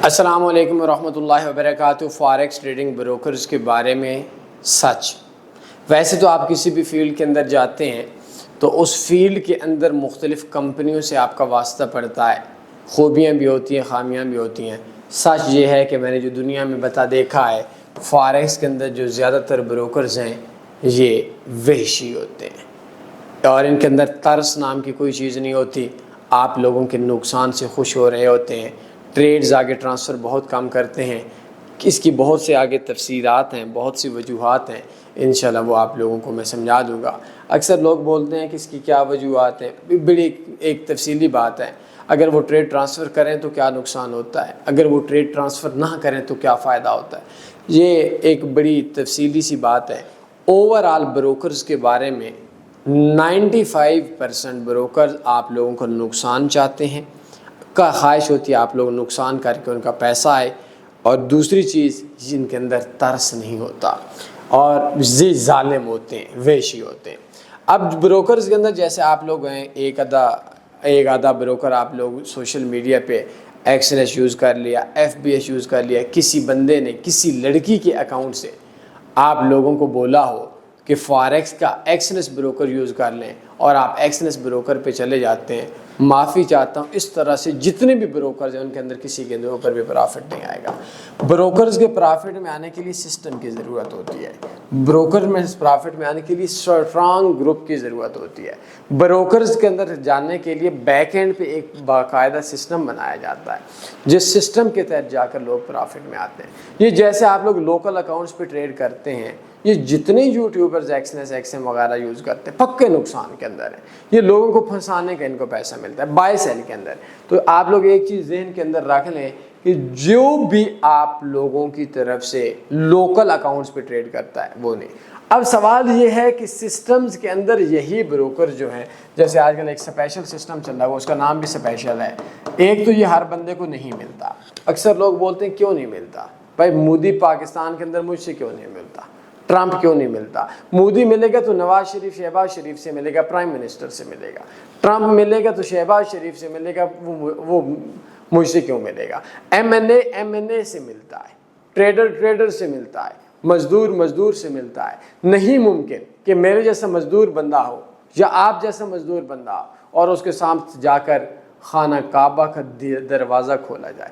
السلام علیکم ورحمۃ اللہ وبرکاتہ۔ فاریکس ٹریڈنگ بروکرز کے بارے میں سچ، ویسے تو آپ کسی بھی فیلڈ کے اندر جاتے ہیں تو اس فیلڈ کے اندر مختلف کمپنیوں سے آپ کا واسطہ پڑتا ہے، خوبیاں بھی ہوتی ہیں، خامیاں بھی ہوتی ہیں۔ سچ یہ ہے کہ میں نے جو دنیا میں دیکھا ہے، فاریکس کے اندر جو زیادہ تر بروکرز ہیں یہ وحشی ہوتے ہیں اور ان کے اندر ترس نام کی کوئی چیز نہیں ہوتی۔ آپ لوگوں کے نقصان سے خوش ہو رہے ہوتے ہیں، ٹریڈز آگے ٹرانسفر بہت کم کرتے ہیں۔ اس کی بہت سے آگے تفسیرات ہیں، بہت سی وجوہات ہیں، انشاءاللہ وہ آپ لوگوں کو میں سمجھا دوں گا۔ اکثر لوگ بولتے ہیں کہ اس کی کیا وجوہات ہیں، بڑی ایک تفصیلی بات ہے۔ اگر وہ ٹریڈ ٹرانسفر کریں تو کیا نقصان ہوتا ہے، اگر وہ ٹریڈ ٹرانسفر نہ کریں تو کیا فائدہ ہوتا ہے، یہ ایک بڑی تفصیلی سی بات ہے۔ اوورآل بروکرز کے بارے میں 95% بروکرز آپ لوگوں کو نقصان چاہتے ہیں، کا خواہش ہوتی ہے آپ لوگ نقصان کر کے ان کا پیسہ آئے، اور دوسری چیز جن کے اندر ترس نہیں ہوتا اور ظالم ہوتے ہیں، وحشی ہوتے ہیں۔ اب بروکرز کے اندر جیسے آپ لوگ ہیں، ایک آدھا بروکر آپ لوگ سوشل میڈیا پہ ایکسلس یوز کر لیا، FBS یوز کر لیا، کسی بندے نے کسی لڑکی کے اکاؤنٹ سے آپ لوگوں کو بولا ہو کہ فاریکس کا ایکسلس بروکر یوز کر لیں اور آپ ایکسلس بروکر پہ چلے جاتے ہیں۔ معافی چاہتا ہوں، اس طرح سے جتنے بھی بروکرز ہیں ان کے اندر کسی کے اوپر بھی پرافٹ نہیں آئے گا۔ بروکرز کے پرافٹ میں آنے کے لیے سسٹم کی ضرورت ہوتی ہے، بروکر میں پرافٹ میں آنے کے لیے اسٹرانگ گروپ کی ضرورت ہوتی ہے۔ بروکرز کے اندر جاننے کے لیے بیک اینڈ پہ ایک باقاعدہ سسٹم بنایا جاتا ہے، جس سسٹم کے تحت جا کر لوگ پرافٹ میں آتے ہیں۔ یہ جیسے آپ لوگ لوکل اکاؤنٹس پہ ٹریڈ کرتے ہیں، یہ جتنے یوٹیوبرز ایکسلس ایکسم وغیرہ یوز کرتے ہیں پکے نقصان کے اندر ہیں، یہ لوگوں کو پھنسانے کا ان کو پیسہ ملتا ہے بائی سیل کے اندر۔ تو آپ لوگ ایک چیز ذہن کے اندر رکھ لیں کہ جو بھی آپ لوگوں کی طرف سے لوکل اکاؤنٹس پہ ٹریڈ کرتا ہے وہ نہیں۔ اب سوال یہ ہے کہ سسٹمز کے اندر یہی بروکر جو ہیں، جیسے آج کل ایک اسپیشل سسٹم چل رہا ہے، اس کا نام بھی اسپیشل ہے۔ ایک تو یہ ہر بندے کو نہیں ملتا، اکثر لوگ بولتے ہیں کیوں نہیں ملتا، بھائی مودی پاکستان کے اندر مجھ سے کیوں نہیں ملتا، ٹرمپ کیوں نہیں ملتا؟ مودی ملے گا تو نواز شریف شہباز شریف سے ملے گا، پرائم منسٹر سے ملے گا۔ ٹرمپ ملے گا تو شہباز شریف سے ملے گا، وہ مجھ سے کیوں ملے گا؟ ایم این اے سے ملتا ہے، ٹریڈر سے ملتا ہے، مزدور سے ملتا ہے۔ نہیں ممکن کہ میرے جیسا مزدور بندہ ہو یا آپ جیسا مزدور بندہ ہو اور اس کے سامنے جا کر خانہ کعبہ کا دروازہ کھولا جائے،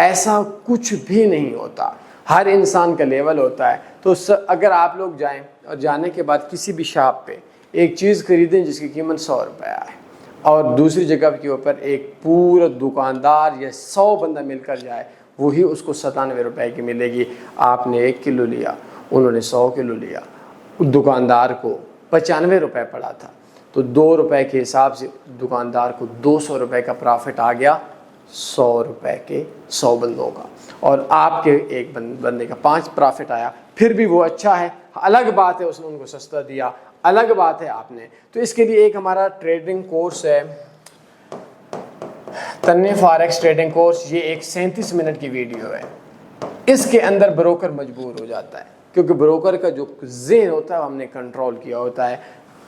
ایسا کچھ بھی نہیں ہوتا۔ ہر انسان کا لیول ہوتا ہے۔ تو اگر آپ لوگ جائیں اور جانے کے بعد کسی بھی شاپ پہ ایک چیز خریدیں جس کی قیمت 100 روپے ہے، اور دوسری جگہ کے اوپر ایک پورا دکاندار یا 100 بندہ مل کر جائے، وہی اس کو 97 روپے کی ملے گی۔ آپ نے 1 کلو لیا، انہوں نے 100 کلو لیا، دکاندار کو 95 روپے پڑا تھا، تو 2 روپے کے حساب سے دکاندار کو 200 روپے کا پرافٹ آ گیا، 100 روپے کے 100 بندوں کا، اور آپ کے ایک بندے کا 5 پرافٹ آیا۔ پھر بھی وہ اچھا ہے، الگ بات ہے اس نے ان کو سستا دیا، الگ بات ہے آپ نے۔ تو اس کے لیے ایک ہمارا ٹریڈنگ کورس ہے، تنویر فاریکس ٹریڈنگ کورس، یہ ایک 37 منٹ کی ویڈیو ہے۔ اس کے اندر بروکر مجبور ہو جاتا ہے، کیونکہ بروکر کا جو ذہن ہوتا ہے وہ ہم نے کنٹرول کیا ہوتا ہے۔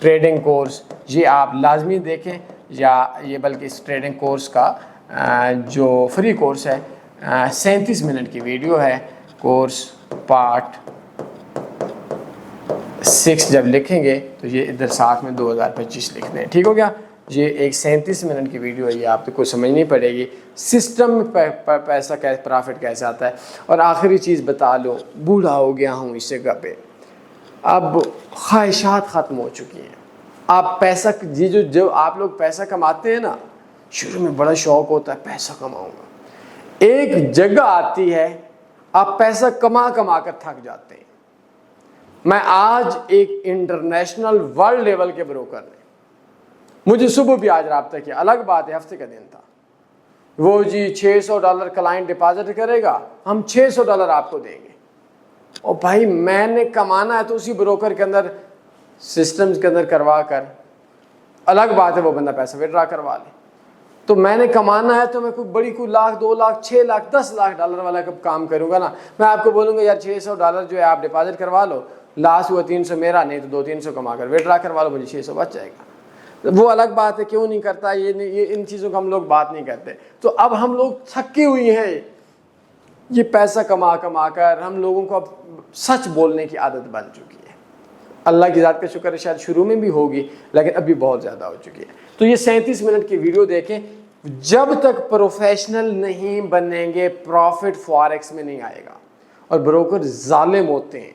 ٹریڈنگ کورس یہ آپ لازمی دیکھیں، یا یہ بلکہ اس ٹریڈنگ کورس کا جو فری کورس ہے 37 منٹ کی ویڈیو ہے۔ کورس پارٹ 6 جب لکھیں گے تو یہ ادھر ساتھ میں 2025 لکھ دیں، ٹھیک ہو گیا؟ یہ ایک 37 منٹ کی ویڈیو ہے، یہ آپ کو سمجھنی پڑے گی سسٹم میں پیسہ کیسے، پرافٹ کیسے آتا ہے۔ اور آخری چیز بتا لو، بوڑھا ہو گیا ہوں اس جگہ پہ، اب خواہشات ختم ہو چکی ہیں۔ آپ پیسہ جو آپ لوگ پیسہ کماتے ہیں نا، شروع میں بڑا شوق ہوتا ہے پیسہ کماؤں گا، ایک جگہ آتی ہے آپ پیسہ کما کر تھک جاتے ہیں۔ میں آج ایک انٹرنیشنل ورلڈ لیول کے بروکر نے مجھے صبح بھی آج رابطہ کیا، الگ بات ہے ہفتے کا دن تھا، وہ جی $600 کلائنٹ ڈپازٹ کرے گا، ہم $600 آپ کو دیں گے۔ اور بھائی میں نے کمانا ہے تو اسی بروکر کے اندر سسٹمز کے اندر کروا کر، الگ بات ہے وہ بندہ پیسہ وڈرا کروا لے، تو میں نے کمانا ہے تو میں کوئی $1 2 لاکھ 6 لاکھ $10 والا کام کروں گا نا۔ میں آپ کو بولوں گا یار $600 جو ہے آپ ڈپازٹ کروا لو، لاس ہوا 300 میرا، نہیں تو 200-300 کما کر وڈرا کروا لو، مجھے 600 بچ جائے گا۔ وہ الگ بات ہے، کیوں نہیں کرتا یہ ان چیزوں کا ہم لوگ بات نہیں کرتے۔ تو اب ہم لوگ تھکی ہوئی ہیں یہ پیسہ کما کما کر ہم لوگوں کو اب سچ بولنے کی عادت بن چکی ہے. اللہ کی ذات کا شکر ہے شاید شروع میں بھی ہوگی لیکن ابھی بہت زیادہ ہو چکی ہے. تو یہ 37 منٹ کی ویڈیو دیکھیں. جب تک پروفیشنل نہیں بنیں گے پروفٹ فوریکس میں نہیں آئے گا. اور بروکر ظالم ہوتے ہیں,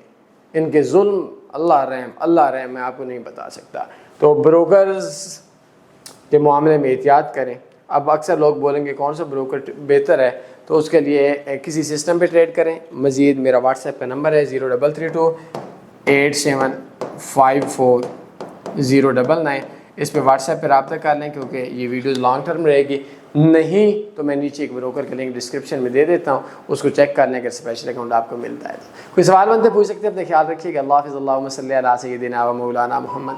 ان کے ظلم اللہ رحم میں آپ کو نہیں بتا سکتا. تو بروکرز کے معاملے میں احتیاط کریں. اب اکثر لوگ بولیں گے کون سا بروکر بہتر ہے, تو اس کے لیے کسی سسٹم پہ ٹریڈ کریں. مزید میرا واٹس ایپ کا نمبر ہے 0332875409. اس پہ واٹس ایپ پہ رابطہ کر لیں کیونکہ یہ ویڈیوز لانگ ٹرم رہے گی. نہیں تو میں نیچے ایک بروکر کا لنک ڈسکرپشن میں دے دیتا ہوں, اس کو چیک کر لیں. اگر اسپیشل اکاؤنٹ آپ کو ملتا ہے. کوئی سوال بنتے پوچھ سکتے ہیں. اپنے خیال رکھیے گا. اللہ حافظ. اللہم صلی علی سیدنا و مولانا محمد.